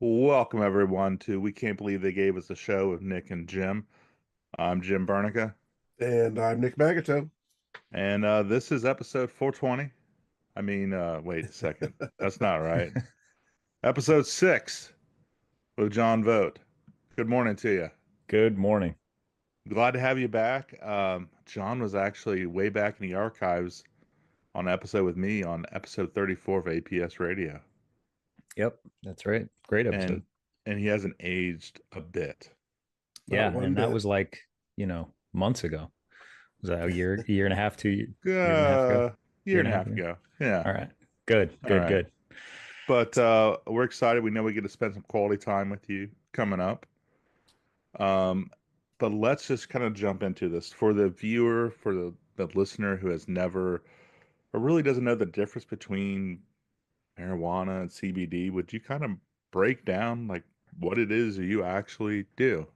Welcome everyone to We Can't Believe They Gave Us a Show with Nick and Jim. I'm Jim Burneka, And I'm Nick Magoteaux. and this is episode 420. Wait a second. That's not right. Episode 6 with Jon Vought. Good morning to you. Good morning. Glad to have you back. John was actually way back in the archives on an episode with me on episode 34 of APS Radio. Yep, that's right. Great And episode. and he hasn't aged a bit. Yeah, Not one and that bit. was like, months ago. Was that a year and a half, year and a half ago? Uh, year Year and and a a half half ago. ago. Yeah. All right. Good, All good, right. good. But we're excited. We know we get to spend some quality time with you coming up. Um, but let's just kind of jump into this. For the viewer, for the listener who has never or really doesn't know the difference between marijuana and CBD, would you kind of break down like what it is you actually do?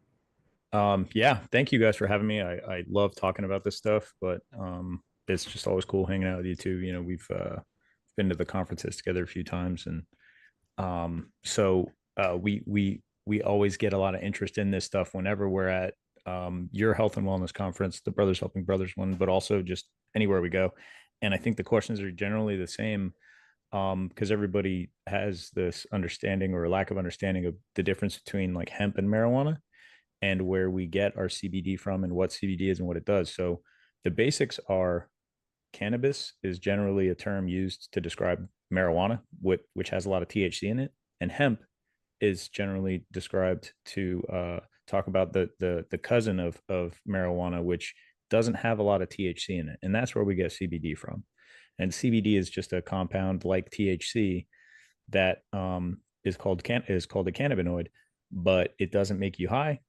Yeah, thank you guys for having me. I love talking about this stuff, but it's just always cool hanging out with you too. We've been to the conferences together a few times, and we always get a lot of interest in this stuff whenever we're at your health and wellness conference, the Brothers Helping Brothers one, but also just anywhere we go. And I think the questions are generally the same because everybody has this understanding or lack of understanding of the difference between like hemp and marijuana and where we get our CBD from and what CBD is and what it does. So the basics are cannabis is generally a term used to describe marijuana, which has a lot of THC in it, and hemp is generally described to talk about the cousin of marijuana, which doesn't have a lot of THC in it, and that's where we get CBD from. And CBD is just a compound like THC that is called a cannabinoid, but it doesn't make you high.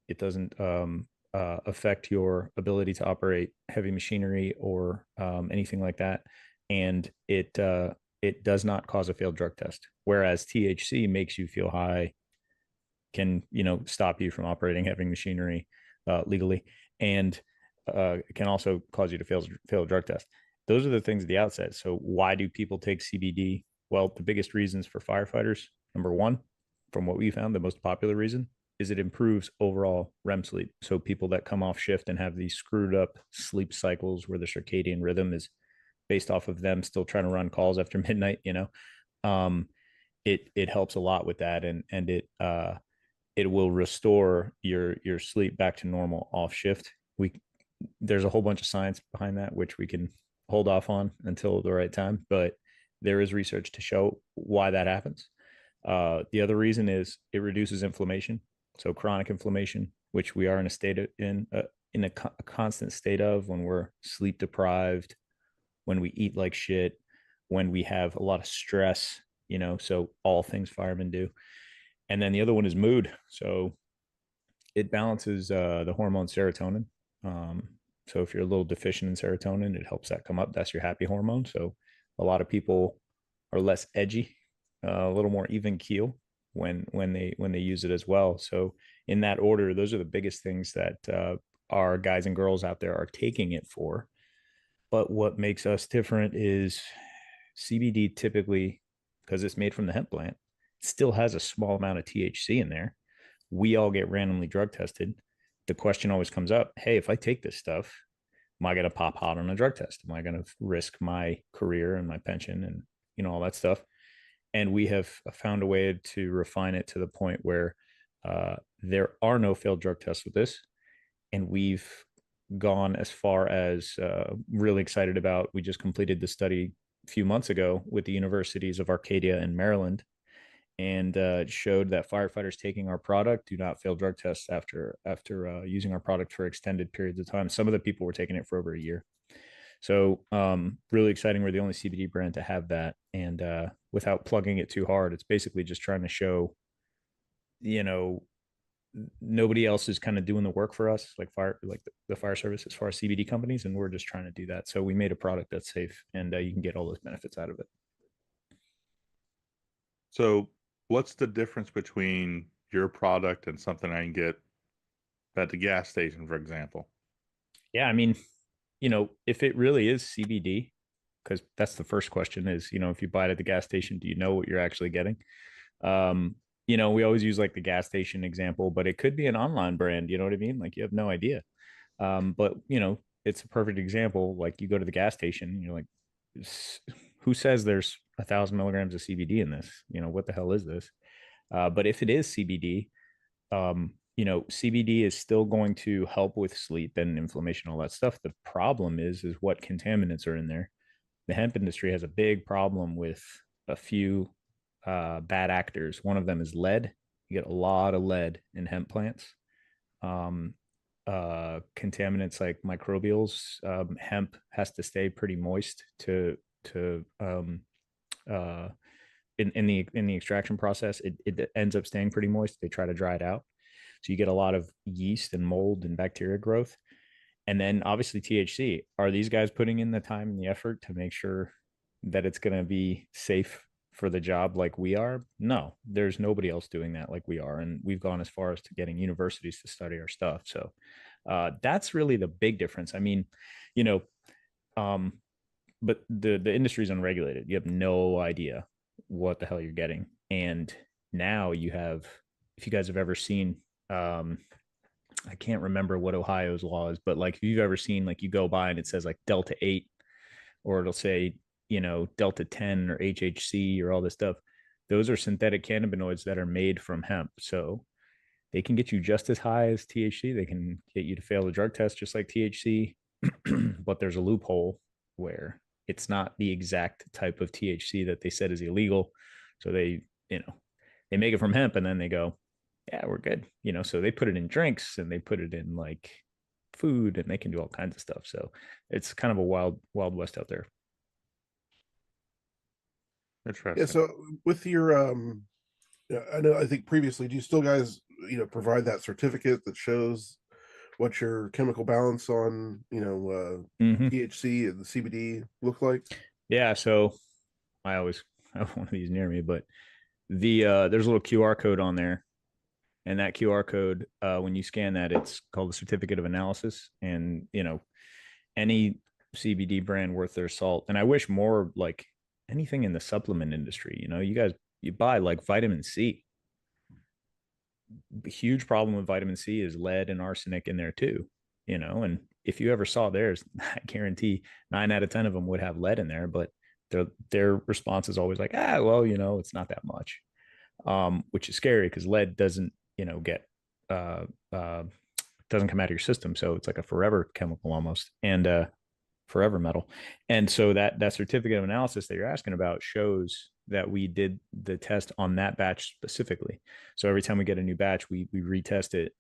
It doesn't affect your ability to operate heavy machinery or anything like that, and it does not cause a failed drug test. Whereas THC makes you feel high, can stop you from operating heavy machinery legally, and can also cause you to fail a drug test. Those are the things at the outset. So why do people take CBD? Well, the biggest reasons for firefighters, number one, from what we found, the most popular reason is it improves overall REM sleep. So people that come off shift and have these screwed up sleep cycles where the circadian rhythm is based off of them still trying to run calls after midnight, um, it helps a lot with that, and it will restore your sleep back to normal off shift. There's a whole bunch of science behind that, which we can hold off on until the right time, but there is research to show why that happens. The other reason is it reduces inflammation. So chronic inflammation, which we are in a state of, in a constant state of when we're sleep deprived, when we eat like shit, when we have a lot of stress, so all things firemen do. And then the other one is mood. So it balances the hormone serotonin. So if you're a little deficient in serotonin, it helps that come up. That's your happy hormone. So a lot of people are less edgy, a little more even keel when they use it as well. So in that order, those are the biggest things that our guys and girls out there are taking it for. But what makes us different is CBD typically, because it's made from the hemp plant, still has a small amount of THC in there. We all get randomly drug tested. The question always comes up, hey, if I take this stuff, am I going to pop hot on a drug test? Am I going to risk my career and my pension and all that stuff? And we have found a way to refine it to the point where there are no failed drug tests with this, and we've gone as far as really excited about. We just completed the study a few months ago with the universities of Arcadia and Maryland, and it showed that firefighters taking our product do not fail drug tests after using our product for extended periods of time. Some of the people were taking it for over a year. So really exciting. We're the only CBD brand to have that, and without plugging it too hard, it's basically just trying to show, you know, nobody else is kind of doing the work for us, like the fire service as far as CBD companies, and we're just trying to do that. So we made a product that's safe, and you can get all those benefits out of it. So, what's the difference between your product and something I can get at the gas station, for example? Yeah, I mean, if it really is CBD, because that's the first question is, if you buy it at the gas station, do you know what you're actually getting? Um, you know, we always use like the gas station example, but it could be an online brand. You know what I mean? Like you have no idea. But you know, it's a perfect example. Like you go to the gas station, and you're like, who says there's 1,000 milligrams of CBD in this? You know, what the hell is this? But if it is CBD, you know, CBD is still going to help with sleep and inflammation, all that stuff. The problem is what contaminants are in there. The hemp industry has a big problem with a few bad actors. One of them is lead. You get a lot of lead in hemp plants. Um, Contaminants like microbials. Hemp has to stay pretty moist to uh, in the extraction process. It ends up staying pretty moist. They try to dry it out, so you get a lot of yeast and mold and bacteria growth. And then obviously THC. Are these guys putting in the time and the effort to make sure that it's going to be safe for the job like we are? No, there's nobody else doing that like we are. And we've gone as far as to getting universities to study our stuff. So that's really the big difference. I mean, you know, um, but the industry is unregulated. You have no idea what the hell you're getting. And now you have, if you guys have ever seen, I can't remember what Ohio's law is, but like if you've ever seen, like you go by and it says like Delta 8, or it'll say, you know, Delta 10 or HHC or all this stuff. Those are synthetic cannabinoids that are made from hemp. So they can get you just as high as THC. They can get you to fail the drug test just like THC. But there's a loophole where it's not the exact type of THC that they said is illegal. So they, you know, they make it from hemp and then they go, yeah, we're good. You know, so they put it in drinks and they put it in like food and they can do all kinds of stuff. So it's kind of a wild west out there. Interesting. Yeah. So with your, yeah, I think previously, do you still guys, provide that certificate that shows what your chemical balance on, Mm-hmm. THC and the CBD look like? Yeah. So I always have one of these near me, but there's a little QR code on there. And that QR code, when you scan that, it's called the certificate of analysis. And, you know, any CBD brand worth their salt. And I wish more like anything in the supplement industry, you know, you guys, you buy like vitamin C. The huge problem with vitamin C is lead and arsenic in there too, you know. And if you ever saw theirs, I guarantee 9 out of 10 of them would have lead in there, but their response is always like, well, you know, it's not that much, which is scary because lead doesn't, you know, get uh, uh, doesn't come out of your system, so it's like a forever chemical almost, and forever metal. And so that certificate of analysis that you're asking about shows that we did the test on that batch specifically. So every time we get a new batch, we retest it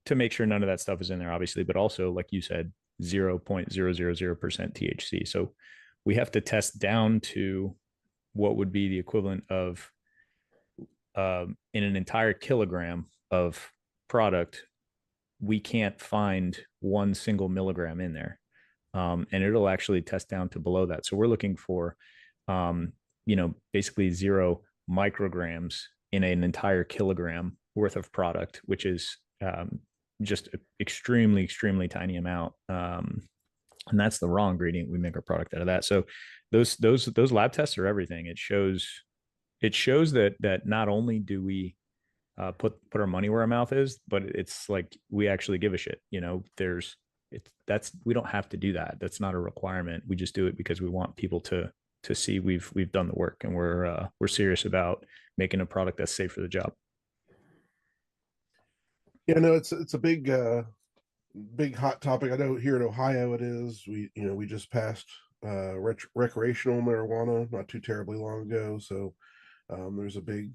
to make sure none of that stuff is in there, obviously, but also, like you said, 0.000% THC. So we have to test down to what would be the equivalent of in an entire kilogram of product. We can't find 1 single milligram in there, and it'll actually test down to below that. So we're looking for, you know, basically 0 micrograms in an entire kilogram worth of product, which is just an extremely tiny amount. And that's the raw ingredient. We make our product out of that. So those lab tests are everything. It shows that not only do we put our money where our mouth is, but it's like we actually give a shit. You know, that's we don't have to do that. That's not a requirement. We just do it because we want people to see we've done the work, and we're serious about making a product that's safe for the job. Yeah, no, it's a big hot topic. I know here in Ohio it is. We just passed recreational marijuana not too terribly long ago, so there's a big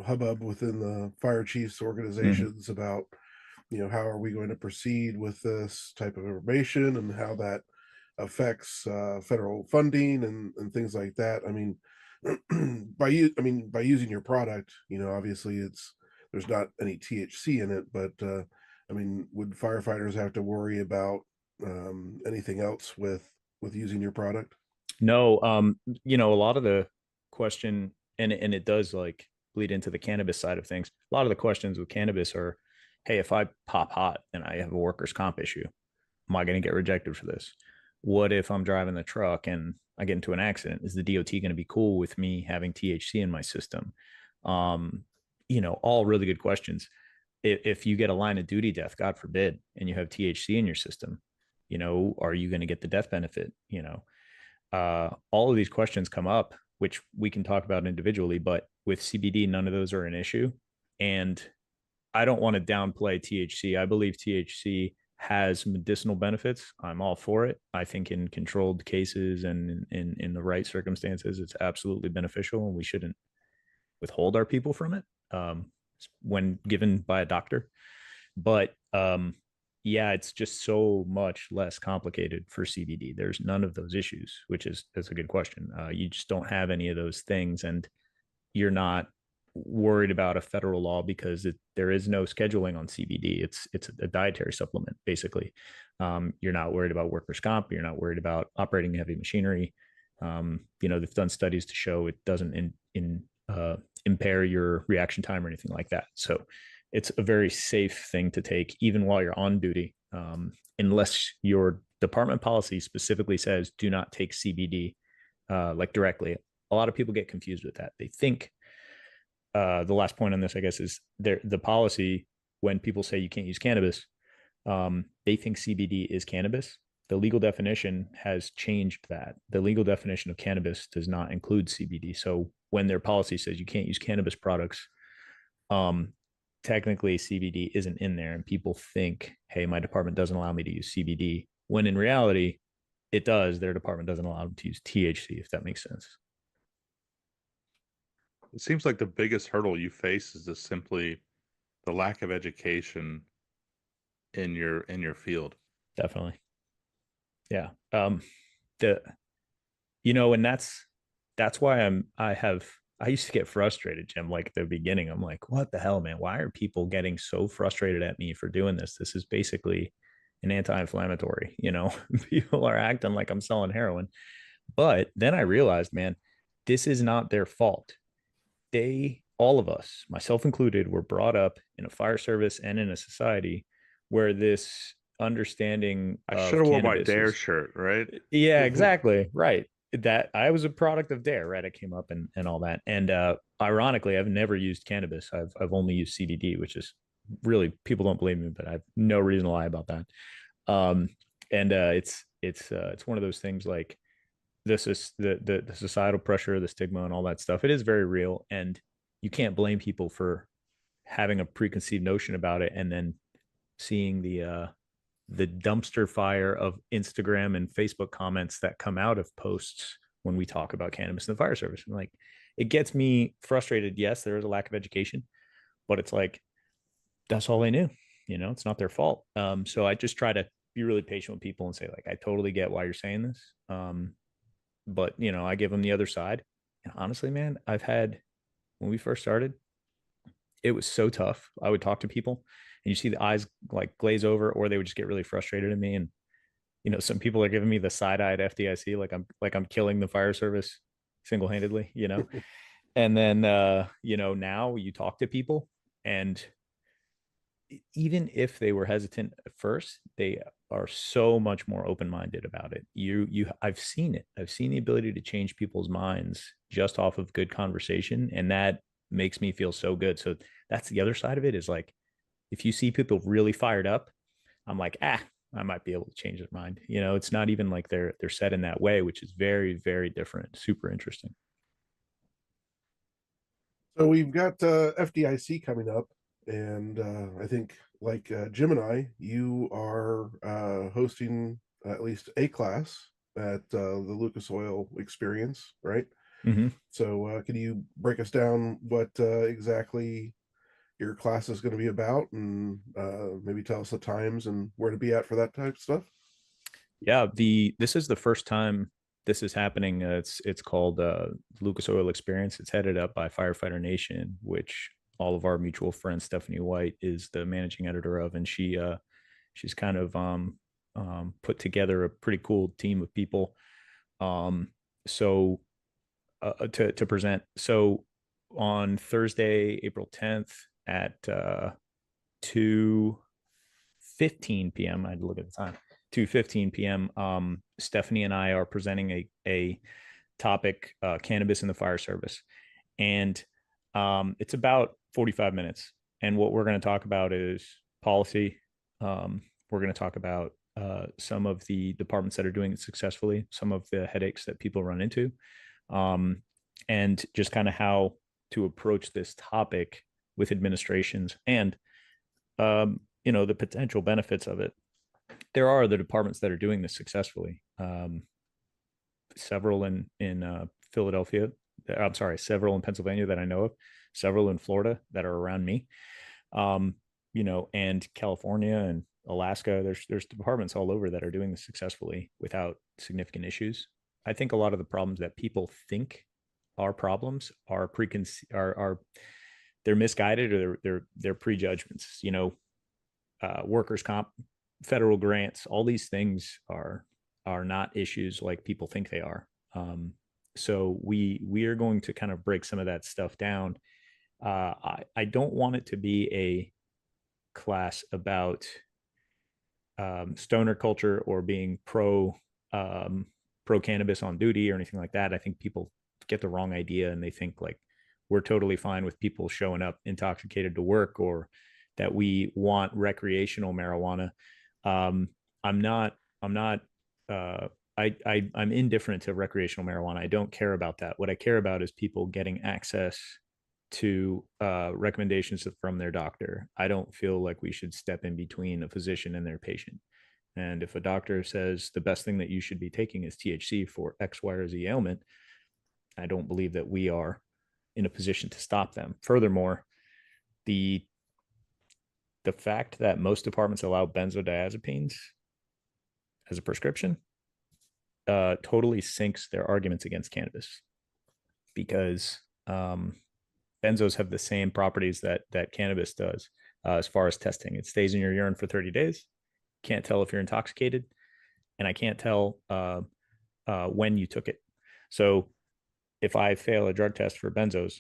hubbub within the fire chiefs organizations about how are we going to proceed with this type of information and how that affects federal funding and things like that. I mean, by using your product, obviously there's not any THC in it, but I mean, would firefighters have to worry about anything else with using your product? No, you know, a lot of the question, and it does like bleed into the cannabis side of things. A lot of the questions with cannabis are, hey, if I pop hot and I have a workers' comp issue, am I going to get rejected for this? What if I'm driving the truck and I get into an accident? Is the DOT going to be cool with me having THC in my system? Um, all really good questions. If you get a line of duty death, God forbid, and you have THC in your system, are you going to get the death benefit? All of these questions come up, which we can talk about individually, but with CBD, none of those are an issue. And I don't want to downplay THC. I believe THC has medicinal benefits. I'm all for it. I think in controlled cases and in the right circumstances, it's absolutely beneficial, and we shouldn't withhold our people from it when given by a doctor. But yeah, it's just so much less complicated for CBD. There's none of those issues, that's a good question. You just don't have any of those things, and you're not worried about a federal law because there is no scheduling on CBD. It's a dietary supplement, basically. You're not worried about workers' comp. You're not worried about operating heavy machinery. They've done studies to show it doesn't impair your reaction time or anything like that. So it's a very safe thing to take even while you're on duty, unless your department policy specifically says do not take CBD like directly. A lot of people get confused with that. They think the last point on this, I guess, is the policy when people say you can't use cannabis, they think CBD is cannabis. The legal definition has changed that. The legal definition of cannabis does not include CBD. So when their policy says you can't use cannabis products, technically CBD isn't in there, and people think, hey, my department doesn't allow me to use CBD, when in reality, it does. Their department doesn't allow them to use THC, if that makes sense. It seems like the biggest hurdle you face is just simply the lack of education in your field. Definitely. Yeah. And that's why I used to get frustrated, Jim, like at the beginning. I'm like, what the hell, man? Why are people getting so frustrated at me for doing this? This is basically an anti-inflammatory, people are acting like I'm selling heroin. But then I realized, man, this is not their fault. All of us, myself included, were brought up in a fire service and in a society where this understanding I of should have worn my cannabis Dare is, shirt, right? yeah, exactly. Right. That I was a product of Dare, right? I came up and all that. And ironically, I've never used cannabis. I've only used CBD, which is really, people don't believe me, but I have no reason to lie about that. And it's one of those things, like this is the societal pressure, the stigma, and all that stuff. It is very real, and you can't blame people for having a preconceived notion about it and then seeing the dumpster fire of Instagram and Facebook comments that come out of posts when we talk about cannabis in the fire service. And like, it gets me frustrated. Yes, there is a lack of education, but it's like, that's all they knew. It's not their fault. So I just try to be really patient with people and say, like, I totally get why you're saying this. But I give them the other side. And honestly, man, when we first started, it was so tough. I would talk to people and you see the eyes like glaze over, or they would just get really frustrated at me. And, some people are giving me the side eye at FDIC, like I'm killing the fire service single-handedly, and then, now you talk to people, and even if they were hesitant at first, they are so much more open-minded about it. I've seen it. I've seen the ability to change people's minds just off of good conversation. And that makes me feel so good. So that's the other side of it, is like, if you see people really fired up, I'm like, I might be able to change their mind. It's not even like they're set in that way, which is very, very different. Super interesting. So we've got FDIC coming up, and I think, like Jim and I, you are hosting at least a class at the Lucas Oil Experience, right? Mm-hmm. So can you break us down what exactly your class is going to be about, and maybe tell us the times and where to be at for that type of stuff? Yeah, this is the first time this is happening. It's called Lucas Oil Experience. It's headed up by Firefighter Nation, which all of our mutual friend Stephanie White is the managing editor of, and she's kind of put together a pretty cool team of people. So to present. So on Thursday, April 10th at 2:15 p.m. I had to look at the time. 2:15 p.m. Stephanie and I are presenting a topic, cannabis in the fire service, and it's about 45 minutes. And what we're going to talk about is policy. We're going to talk about some of the departments that are doing it successfully, some of the headaches that people run into, and just kind of how to approach this topic with administrations and, the potential benefits of it. There are other departments that are doing this successfully. Several in Philadelphia. I'm sorry, several in Pennsylvania that I know of, several in Florida that are around me, and California and Alaska. There's departments all over that are doing this successfully without significant issues. I think a lot of the problems that people think are problems are they're misguided, or they're prejudgments. Workers' comp, federal grants, all these things are not issues like people think they are. So we are going to kind of break some of that stuff down. I don't want it to be a class about stoner culture or being pro cannabis on duty or anything like that. I think people get the wrong idea, and they think like we're totally fine with people showing up intoxicated to work, or that we want recreational marijuana. I'm not. I'm indifferent to recreational marijuana. I don't care about that. What I care about is people getting access to recommendations from their doctor. I don't feel like we should step in between a physician and their patient. And if a doctor says the best thing that you should be taking is THC for X, Y, or Z ailment, I don't believe that we are in a position to stop them. Furthermore, the fact that most departments allow benzodiazepines as a prescription totally sinks their arguments against cannabis, because benzos have the same properties that cannabis does as far as testing. It stays in your urine for 30 days. Can't tell if you're intoxicated, and I can't tell when you took it. So if I fail a drug test for benzos,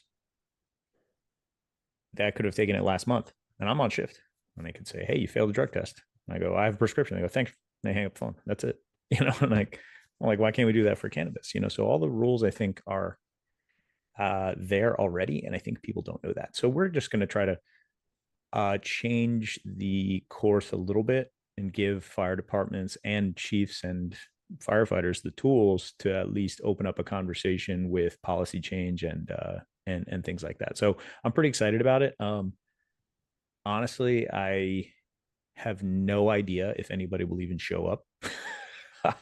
that could have taken it last month, and I'm on shift, and they could say, "Hey, you failed a drug test." And I go, "I have a prescription." They go, "Thanks." And they hang up the phone. That's it. I'm like, why can't we do that for cannabis? So all the rules I think are there already, and I think people don't know that. So we're just going to try to change the course a little bit and give fire departments and chiefs and firefighters the tools to at least open up a conversation with policy change and things like that. So I'm pretty excited about it. Honestly, I have no idea if anybody will even show up.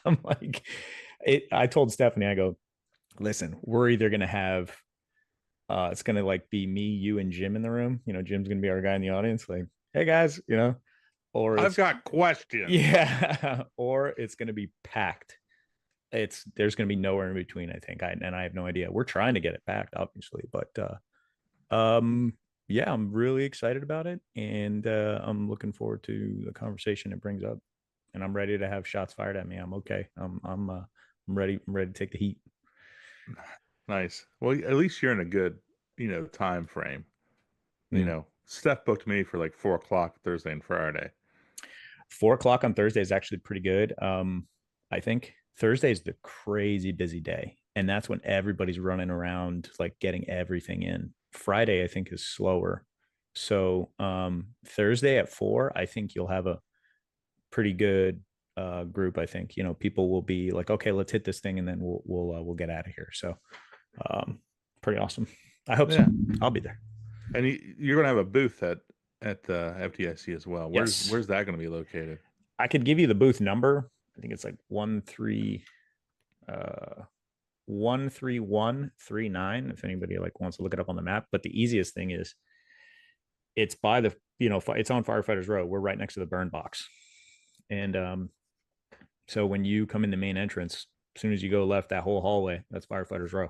I'm like, I told Stephanie, I go, listen, we're either going to have, it's going to like be me, you, and Jim in the room. Jim's going to be our guy in the audience. Like, hey guys, or I've got questions. Yeah. Or it's going to be packed. There's going to be nowhere in between, I think. I have no idea. We're trying to get it packed, obviously, but, yeah, I'm really excited about it, and I'm looking forward to the conversation it brings up. And I'm ready to have shots fired at me. I'm okay. I'm ready. I'm ready to take the heat. Nice. Well, at least you're in a good, time frame. Steph booked me for like 4:00 Thursday and Friday. 4:00 on Thursday is actually pretty good. I think Thursday is the crazy busy day, and that's when everybody's running around like getting everything in. Friday, I think, is slower. So Thursday at 4, I think you'll have a pretty good group. I think people will be like, okay, let's hit this thing, and then we'll get out of here. So pretty awesome. I hope so. I'll be there. And you're gonna have a booth at the FDIC as well. Where's that going to be located? I could give you the booth number. I think it's like 13139 if anybody like wants to look it up on the map. But the easiest thing is it's by the it's on Firefighters Row. We're right next to the burn box. And so when you come in the main entrance, as soon as you go left, that whole hallway, that's Firefighters Row.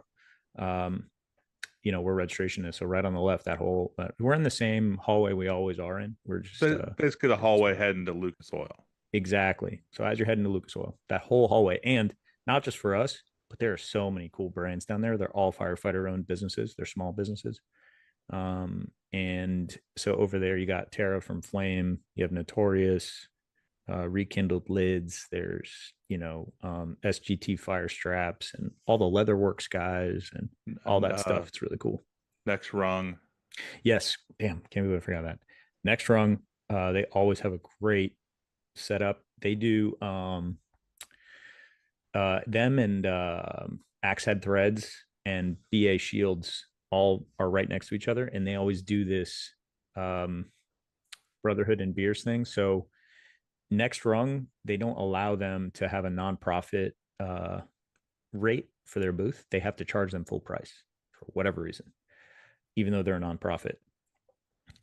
Where registration is. So right on the left, that whole we're in the same hallway we always are in. We're just basically the hallway heading to Lucas Oil. Exactly. So as you're heading to Lucas Oil, that whole hallway, and not just for us, but there are so many cool brands down there. They're all firefighter owned businesses. They're small businesses. And so over there, you got Terra from Flame. You have Notorious, Rekindled Lids. There's, SGT fire straps and all the Leatherworks guys and all that stuff. It's really cool. Next Rung. Yes. Damn. Can't believe I forgot that. Next Rung, they always have a great setup. They do them and Axe Head Threads and BA Shields all are right next to each other, and they always do this um, brotherhood and beers thing. So Next Rung, they don't allow them to have a nonprofit rate for their booth. They have to charge them full price for whatever reason, even though they're a nonprofit.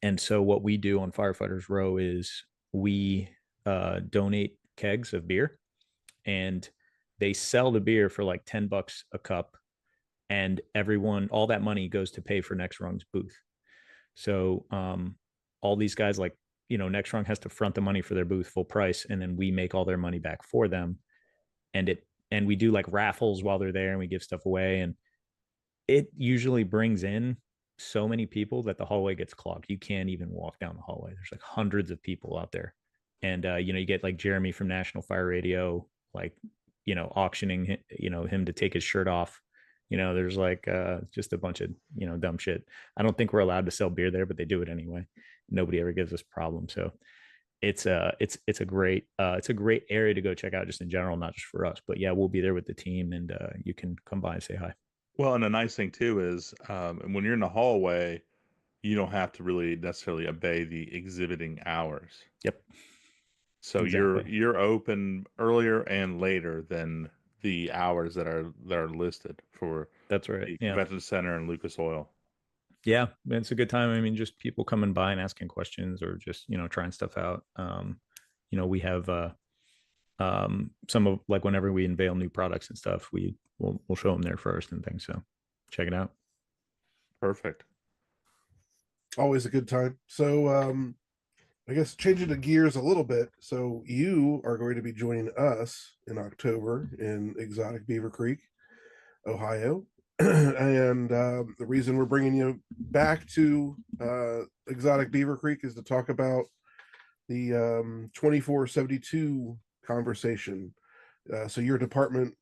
And so what we do on Firefighters Row is we donate kegs of beer, and they sell the beer for like $10 a cup, and everyone, all that money goes to pay for Next Rung's booth. So all these guys, like, Next Rung has to front the money for their booth full price, and then we make all their money back for them. And we do like raffles while they're there, and we give stuff away, and it usually brings in so many people that the hallway gets clogged. You can't even walk down the hallway. There's like hundreds of people out there. And you get like Jeremy from National Fire Radio, like, auctioning, him to take his shirt off. There's like just a bunch of, dumb shit. I don't think we're allowed to sell beer there, but they do it anyway. Nobody ever gives us a problem. So it's a great area to go check out, just in general, not just for us. But yeah, we'll be there with the team, and you can come by and say hi. Well, and the nice thing too is when you're in the hallway, you don't have to really necessarily obey the exhibiting hours. Yep. So Exactly. you're open earlier and later than the hours that are listed for That's right. the Yeah. convention center and Lucas Oil. Yeah, it's a good time. I mean, just people coming by and asking questions, or just, trying stuff out. We have some of, like, whenever we unveil new products and stuff, we'll show them there first and things. So check it out. Perfect. Always a good time. So I guess changing the gears a little bit. So you are going to be joining us in October in exotic Beaver Creek, Ohio. And the reason we're bringing you back to exotic Beaver Creek is to talk about the 2472 conversation. So your department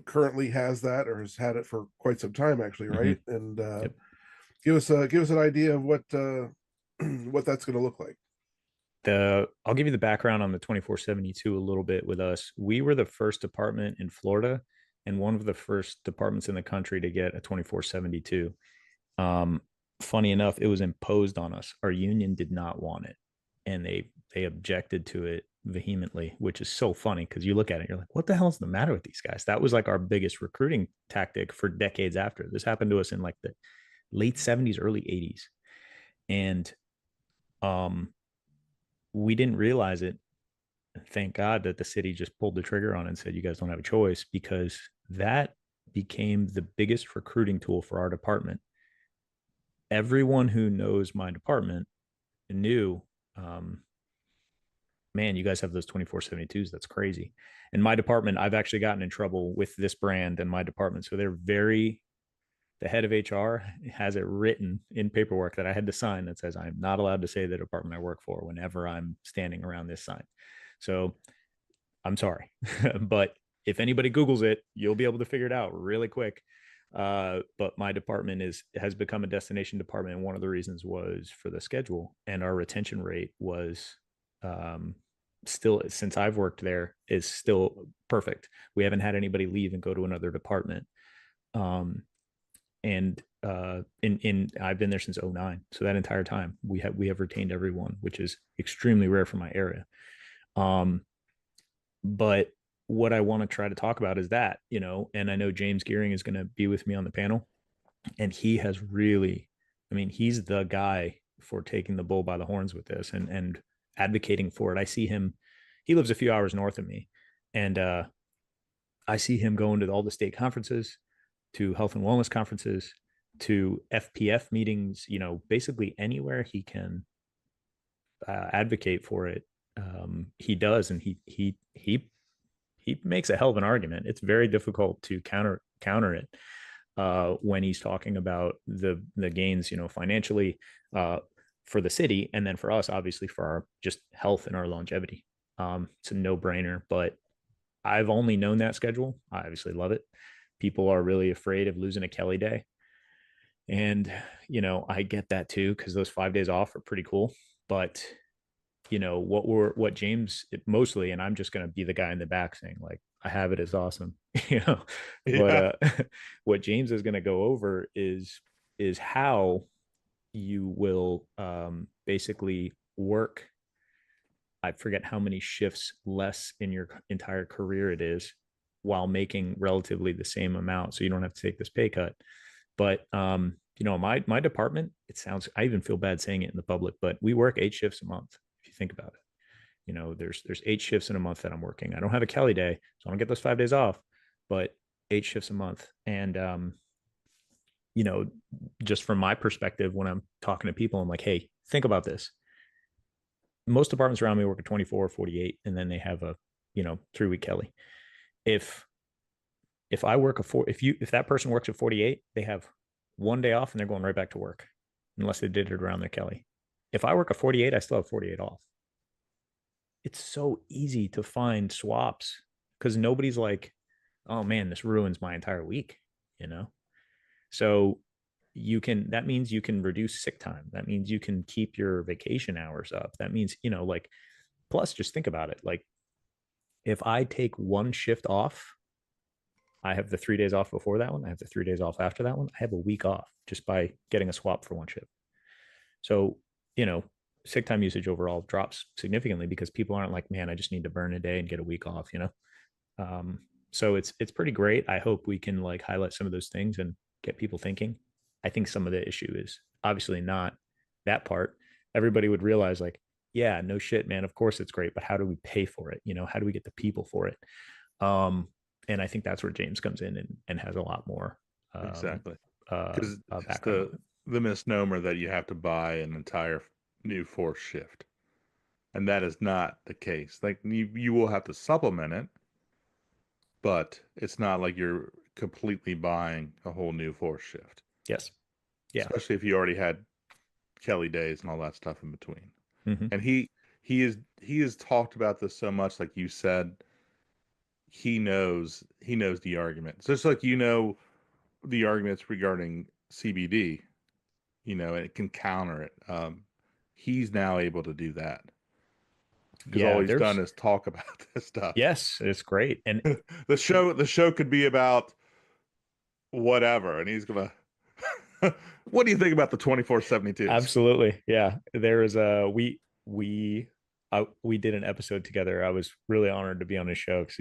currently has that, or has had it for quite some time, actually, right? Mm-hmm. And Yep. give us an idea of what what that's going to look like. I'll give you the background on the 2472 a little bit with us. We were the first department in Florida and one of the first departments in the country to get a 2472. Funny enough, it was imposed on us. Our union did not want it, and they objected to it vehemently, which is so funny because you look at it, you're like, what the hell is the matter with these guys? That was like our biggest recruiting tactic for decades after. This happened to us in like the late 70s, early 80s. And we didn't realize it. Thank God that the city just pulled the trigger on it and said, you guys don't have a choice, because that became the biggest recruiting tool for our department. Everyone who knows my department knew, man, you guys have those 2472s. That's crazy. And my department, I've actually gotten in trouble with this brand and my department. So the head of HR has it written in paperwork that I had to sign that says I'm not allowed to say the department I work for whenever I'm standing around this sign. So I'm sorry, but if anybody Googles it, you'll be able to figure it out really quick. But my department has become a destination department, and one of the reasons was for the schedule, and our retention rate was still, since I've worked there, is still perfect. We haven't had anybody leave and go to another department. And in I've been there since 09, so that entire time we have retained everyone, which is extremely rare for my area. But what I want to try to talk about is that, and I know James Gearing is going to be with me on the panel, and he has really, I mean, he's the guy for taking the bull by the horns with this and advocating for it. I see him, he lives a few hours north of me, and I see him going to all the state conferences, to health and wellness conferences, to FPF meetings, basically anywhere he can advocate for it. He does, and he makes a hell of an argument. It's very difficult to counter it when he's talking about the gains, financially, for the city, and then for us, obviously, for our just health and our longevity. It's a no-brainer. But I've only known that schedule. I obviously love it. People are really afraid of losing a Kelly day. And, I get that too, because those 5 days off are pretty cool. But, what James mostly, and I'm just going to be the guy in the back saying, like, I have it is awesome, but Yeah. what James is going to go over is how you will basically work. I forget how many shifts less in your entire career it is while making relatively the same amount. So you don't have to take this pay cut. But my department, it sounds, I even feel bad saying it in the public, but we work 8 shifts a month. If you think about it, there's 8 shifts in a month that I'm working. I don't have a Kelly day, so I don't get those 5 days off, but 8 shifts a month. And you know, just from my perspective, when I'm talking to people, I'm like, hey, think about this. Most departments around me work at 24 or 48, and then they have a 3-week Kelly. If I work if that person works at 48, they have one day off and they're going right back to work, unless they did it around their Kelly. If I work a 48, I still have 48 off. It's so easy to find swaps because nobody's like, oh man, this ruins my entire week, you know? So that means you can reduce sick time. That means you can keep your vacation hours up. That means, plus just think about it. Like if I take one shift off, I have the 3 days off before that one. I have the 3 days off after that one. I have a week off just by getting a swap for one shift. So, sick time usage overall drops significantly because people aren't like, man, I just need to burn a day and get a week off, So it's pretty great. I hope we can like highlight some of those things and get people thinking. I think some of the issue is obviously not that part. Everybody would realize like, yeah, no shit, man. Of course it's great, but how do we pay for it? How do we get the people for it? And I think that's where James comes in and has a lot more Exactly. Because it's background on it. the misnomer that you have to buy an entire new force shift, and that is not the case. Like you will have to supplement it, but it's not like you're completely buying a whole new force shift. Yes. Yeah. Especially if you already had Kelly days and all that stuff in between. Mm-hmm. And he has talked about this so much, like you said, he knows the argument. Just like the arguments regarding CBD, and it can counter it. He's now able to do that because all Yeah. he's done is talk about this stuff. Yes, it's great. And the show could be about whatever, and he's gonna. What do you think about the 24/72s? absolutely. Yeah. There is we did an episode together. I was really honored to be on his show because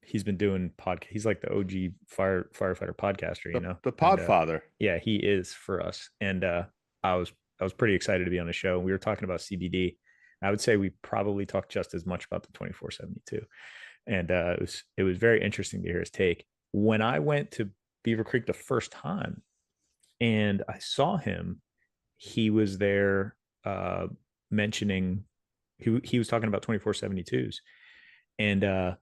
he's been doing podcast. He's like the OG firefighter podcaster, The And, Podfather. yeah, he is for us. And I was pretty excited to be on the show. We were talking about CBD. I would say we probably talked just as much about the 24/72. And it was very interesting to hear his take. When I went to Beaver Creek the first time and I saw him, he was there mentioning he was talking about 24/72s. And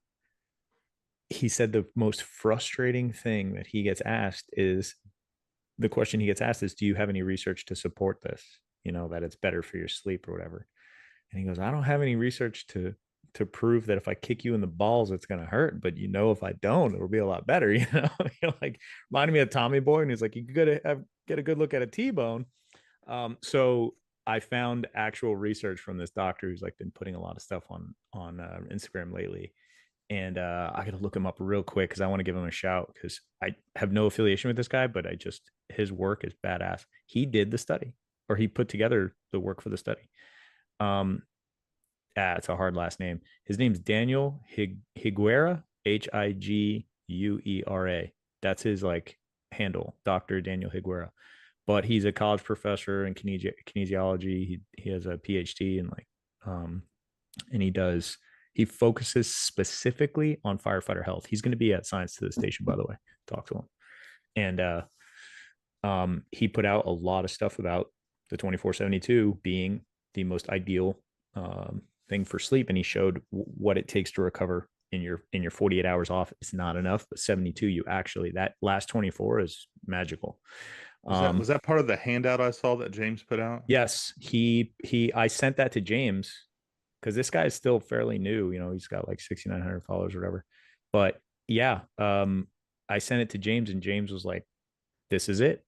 he said the most frustrating thing that he gets asked is the question he gets asked is, do you have any research to support this? That it's better for your sleep or whatever. And he goes, I don't have any research to prove that if I kick you in the balls, it's going to hurt. But if I don't, it'll be a lot better. Like reminded me of Tommy Boy. And he's like, you could get a good look at a T-bone. So I found actual research from this doctor who's like been putting a lot of stuff on Instagram lately. And I got to look him up real quick because I want to give him a shout because I have no affiliation with this guy, but his work is badass. He did the study, or he put together the work for the study. It's a hard last name. His name's Daniel Higuera, Higuera. That's his like handle, Dr. Daniel Higuera. But he's a college professor in kinesiology. He has a PhD in and he focuses specifically on firefighter health. He's going to be at Science to the Station, by the way. Talk to him. And he put out a lot of stuff about the 24/72 being the most ideal thing for sleep, and he showed what it takes to recover in your 48 hours off. It's not enough, but 72, you actually, that last 24 is magical. Was that part of the handout I saw that James put out? Yes, I sent that to James because this guy is still fairly new. He's got like 6,900 followers or whatever. But yeah, I sent it to James, and James was like, "This is it."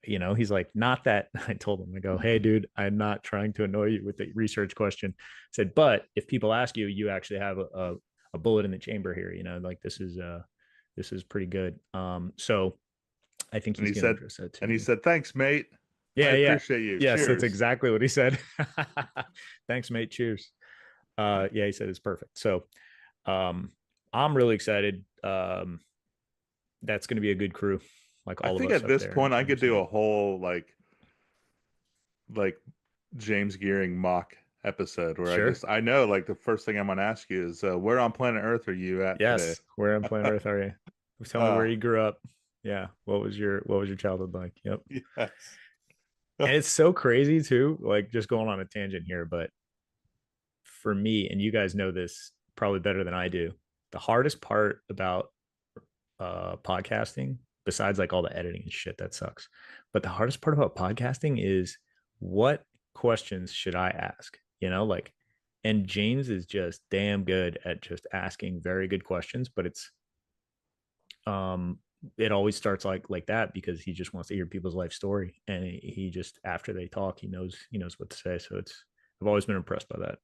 he's like, not that. I told him, I go, hey, dude, I'm not trying to annoy you with the research question. I said, but if people ask you, you actually have a bullet in the chamber here, like this is pretty good. So I think And he's he getting said, interested too. and he said, "Thanks, mate. I Yeah, yeah. appreciate you. Yes, that's Cheers." exactly what he said. Thanks, mate. Cheers. Yeah, he said it's perfect. So um I'm really excited. That's going to be a good crew, like I all of think us at up this there. point I I'm could do a excited. whole like James Gearing mock episode where Sure. I know like the first thing I'm gonna ask you is where on planet Earth are you at today? Yes. Where on planet Earth are you? Tell me where uh you grew up. Yeah. What was your childhood like? Yep. yes. And it's so crazy too, like just going on a tangent here, but for me, and you guys know this probably better than I do, the hardest part about podcasting, besides like all the editing and shit that sucks, but the hardest part about podcasting is what questions should I ask? Like, and James is just damn good at just asking very good questions, but um it always starts like that because he just wants to hear people's life story, and he just, after they talk, he knows what to say. So I've always been impressed by that.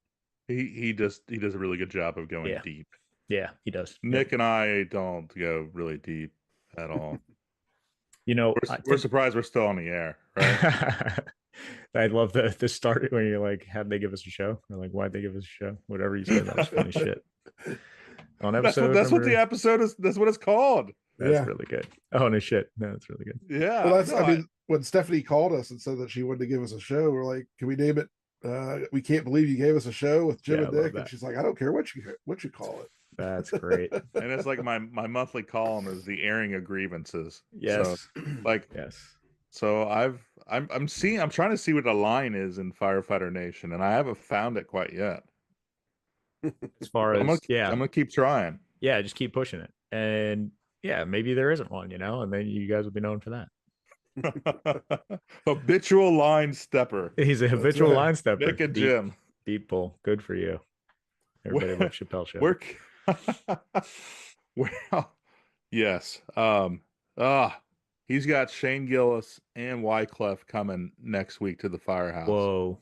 He does a really good job of going Yeah, deep. yeah, he does. Yep. Nick and I don't go really deep at all. We're To surprised we're still on the air, right? I love the start when you're like, how'd they give us a show? Or like, why'd they give us a show? Whatever you said, that was funny shit. On episode That's what the number, episode is. That's what it's called. that's Yeah. really good. Oh no shit, no, that's really good. Well, Yeah. that's, No, I mean, when Stephanie called us and said that she wanted to give us a show, we're like, can we name it? We can't believe you gave us a show with Jim Yeah, I and love Nick. And that. she's like, I don't care what you call That's great. it. and it's like my monthly column is the airing of grievances. So Yes, like yes. so I'm trying to see what the line is in Firefighter Nation, and I haven't found it quite yet. As far But as, yeah, I'm gonna keep trying. yeah, just keep pushing it, and yeah, maybe there isn't one, and then you guys will be known for that. Habitual line stepper. He's a That's habitual right. line stepper. Nick and Deep, Jim. deep pull. Good for you. Everybody Where, loves Chappelle Show. where well, yes. Ah, he's got Shane Gillis and Wyclef coming next week to the Firehouse, Whoa.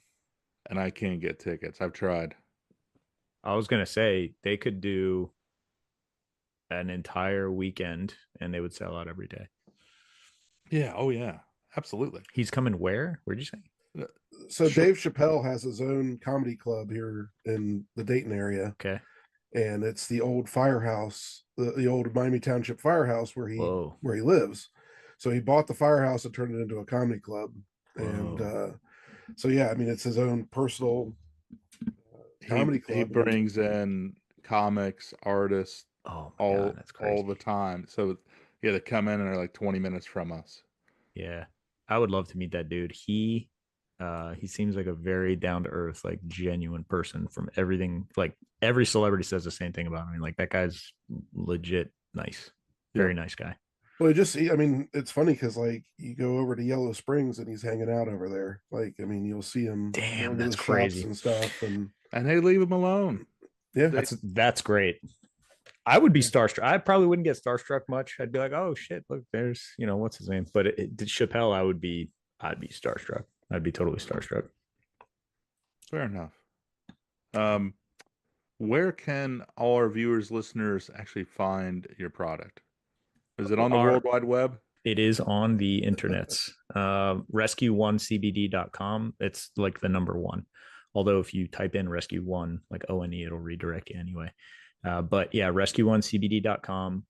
and I can't get tickets. I've tried. I was gonna say they could do an entire weekend and they would sell out every day. Yeah. Oh yeah. Absolutely. He's coming where? Where'd you say? So Sure. Dave Chappelle has his own comedy club here in the Dayton area, Okay. and it's the old firehouse, the old Miami Township firehouse Whoa. where he lives. So he bought the firehouse and turned it into a comedy club. And Whoa. so yeah, I mean, it's his own personal comedy He club. And brings in comics, artists Oh my God, that's all crazy. the time. So yeah, they come in and are like 20 minutes from us. Yeah. I would love to meet that dude. He seems like a very down to earth, like genuine person from everything. Like every celebrity says the same thing about him. I mean, like that guy's legit nice. Yeah. Very nice guy. well, I mean, it's funny because like you go over to Yellow Springs and he's hanging out over there. Like, I mean, you'll see him Damn, going to that's the shops crazy. and stuff. And And they leave him alone. yeah, They, That's great. I would be yeah. starstruck. I probably wouldn't get starstruck much. I'd be like, oh shit, look, there's, what's his name? But Chappelle, I'd be starstruck. I'd be totally starstruck. fair enough. Um, where can all our viewers, listeners actually find your product? Is it on the World Wide Web? It is on the internets. Rescue1CBD.com. It's like the number one. Although if you type in rescue one, like ONE, it'll redirect you anyway. But yeah, rescue1CBD.com.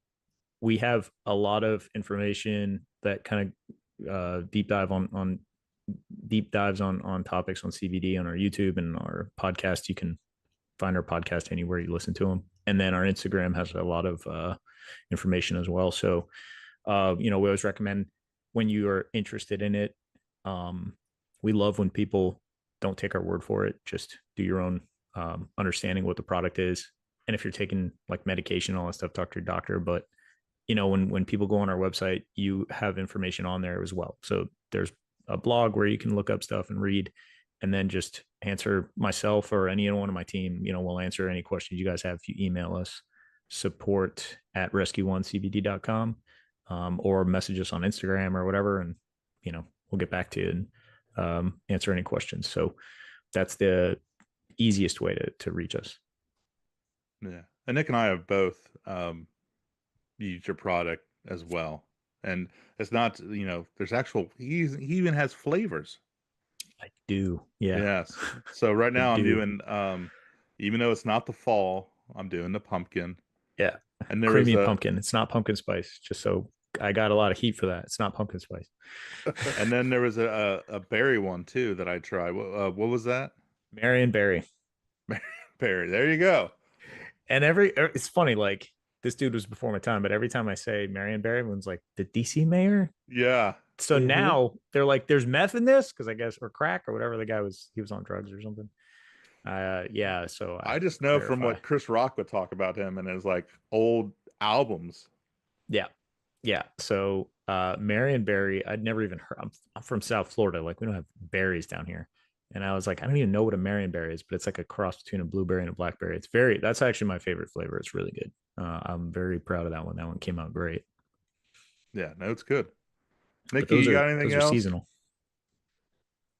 We have a lot of information that kind of deep dives on topics on CBD on our YouTube and our podcast. You can find our podcast anywhere you listen to them. And then our Instagram has a lot of information as well. So, we always recommend when you are interested in it. We love when people don't take our word for it. Just do your own understanding what the product is. And if you're taking like medication, all that stuff, talk to your doctor. But when people go on our website, you have information on there as well. So there's a blog where you can look up stuff and read, and then just answer myself or anyone on my team. We'll answer any questions you guys have if you email us support@rescue1cbd.com, or message us on Instagram or whatever, and we'll get back to you and answer any questions. So that's the easiest way to reach us. Yeah. And Nick and I have both used your product as well. And it's not, there's actual, he even has flavors. I do. Yeah. Yes. So right I now I'm do. doing, even though it's not the fall, I'm doing the pumpkin. Yeah. And there was Creamy pumpkin. It's not pumpkin spice. Just so I got a lot of heat for that. It's not pumpkin spice. and then there was a berry one too that I tried. What was that? Marion Berry. Berry. There you go. And it's funny, like this dude was before my time, but every time I say Marion Berry, everyone's like, the DC mayor? Yeah. So now they're like, there's meth in this, because I guess, or crack or whatever the guy was, he was on drugs or something. Yeah. So I just know from what Chris Rock would talk about him and his like old albums. Yeah. Yeah. So Marion Berry, I'd never even heard. I'm from South Florida. Like we don't have berries down here. And I was like, I don't even know what a Marion Berry is, but it's like a cross between a blueberry and a blackberry. That's actually my favorite flavor. It's really good. I'm very proud of that one. That one came out great. Yeah, no, it's good. Nikki, you got anything else? Seasonal.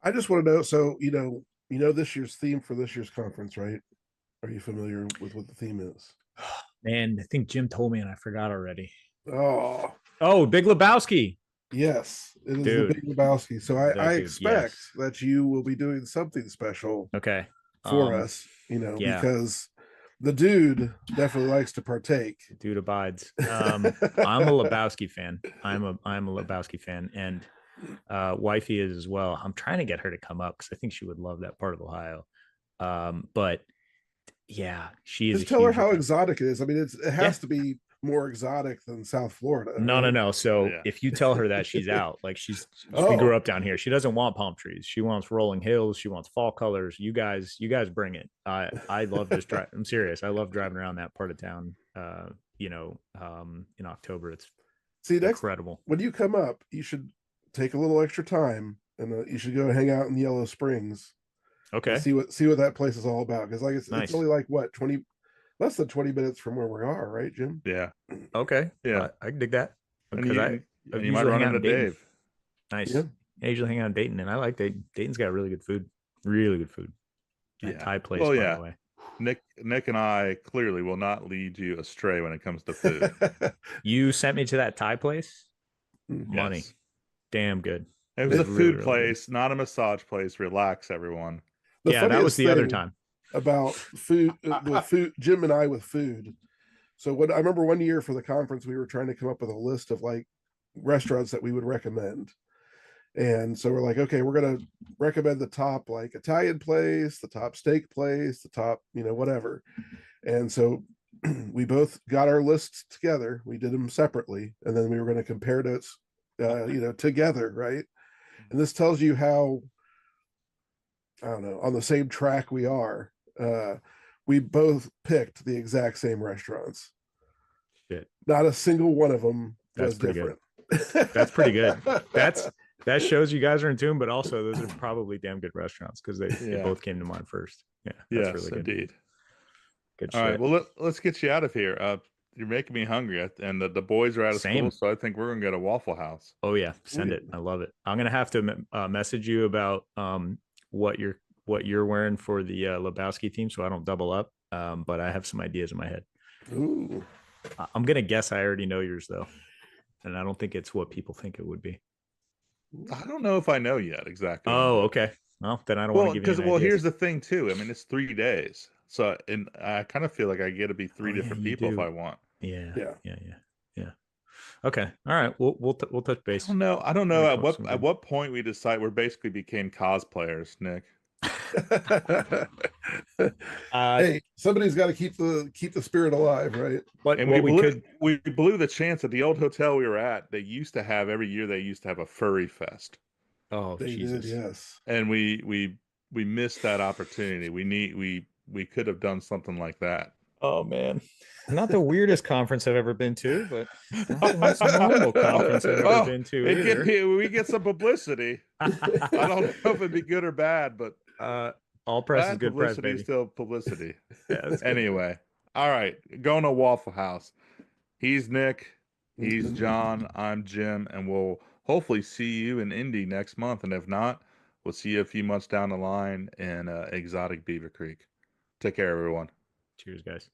I just want to know. So, this year's theme for this year's conference, right? Are you familiar with what the theme is? Man, I think Jim told me and I forgot already. Oh, Big Lebowski. Yes, it is the Big Lebowski. So I expect that you will be doing something special. Okay. For us, because the dude definitely likes to partake. Dude abides. I'm a Lebowski fan. I'm a Lebowski fan, and wifey is as well. I'm trying to get her to come up because I think she would love that part of Ohio. But yeah, she is. Just tell her how exotic it is. I mean, it has to be more exotic than South Florida. No. So if you tell her that, she's out. Like she grew up down here. She doesn't want palm trees. She wants rolling hills. She wants fall colors. You guys bring it. I love this drive. I'm serious. I love driving around that part of town. In October, it's incredible. When you come up, you should take a little extra time and you should go hang out in Yellow Springs. Okay. See what that place is all about. Because like it's only like what, less than 20 minutes from where we are, right, Jim? Yeah. Okay. Yeah. I can dig that. Because you might run into Dave. Nice. Yeah. I usually hang out in Dayton, and I like Dayton. Dayton's got really good food. Really good food. That Thai place, by the way. Nick and I clearly will not lead you astray when it comes to food. You sent me to that Thai place? Money. Yes. Damn good. It was a food place, not a massage place. Relax, everyone. That was the other time. About food, Jim and I with food. So I remember one year for the conference, we were trying to come up with a list of like restaurants that we would recommend. And so we're like, okay, we're going to recommend the top like Italian place, the top steak place, the top, whatever. And so we both got our lists together. We did them separately. And then we were going to compare notes, together. Right. And this tells you how, I don't know, on the same track we are. We both picked the exact same restaurants. Shit. Not a single one of them was different. That's pretty good. That shows you guys are in tune, but also those are probably damn good restaurants because they both came to mind first. Yeah, that's really good. Indeed. Good All right, well let's get you out of here. You're making me hungry, and the boys are out of school, so I think we're gonna get a Waffle House. Oh yeah, send it. I love it. I'm gonna have to message you about what you're wearing for the Lebowski theme, so I don't double up. But I have some ideas in my head. Ooh. I'm gonna guess I already know yours though, and I don't think it's what people think it would be. I don't know if I know yet exactly. Oh, okay. Well, then I don't want to give you because here's the thing too. I mean, it's 3 days, so and I kind of feel like I get to be three different people if I want. Yeah. Okay. All right. We'll touch base. I don't know at what point we decide we basically became cosplayers, Nick. Hey, somebody's got to keep the spirit alive, right? And we blew the chance at the old hotel we were at. They used to have every year. They used to have a furry fest. Oh, they Jesus! Did, yes. And we missed that opportunity. We could have done something like that. Oh man, not the weirdest conference I've ever been to, but not the most normal conference I've ever been to either. We get some publicity. I don't know if it'd be good or bad, but all press is good press, baby. Still publicity. Anyway, all right, going to Waffle House. He's Nick. He's John. I'm Jim, and we'll hopefully see you in Indy next month. And if not, we'll see you a few months down the line in exotic Beaver Creek. Take care, everyone. Cheers, guys.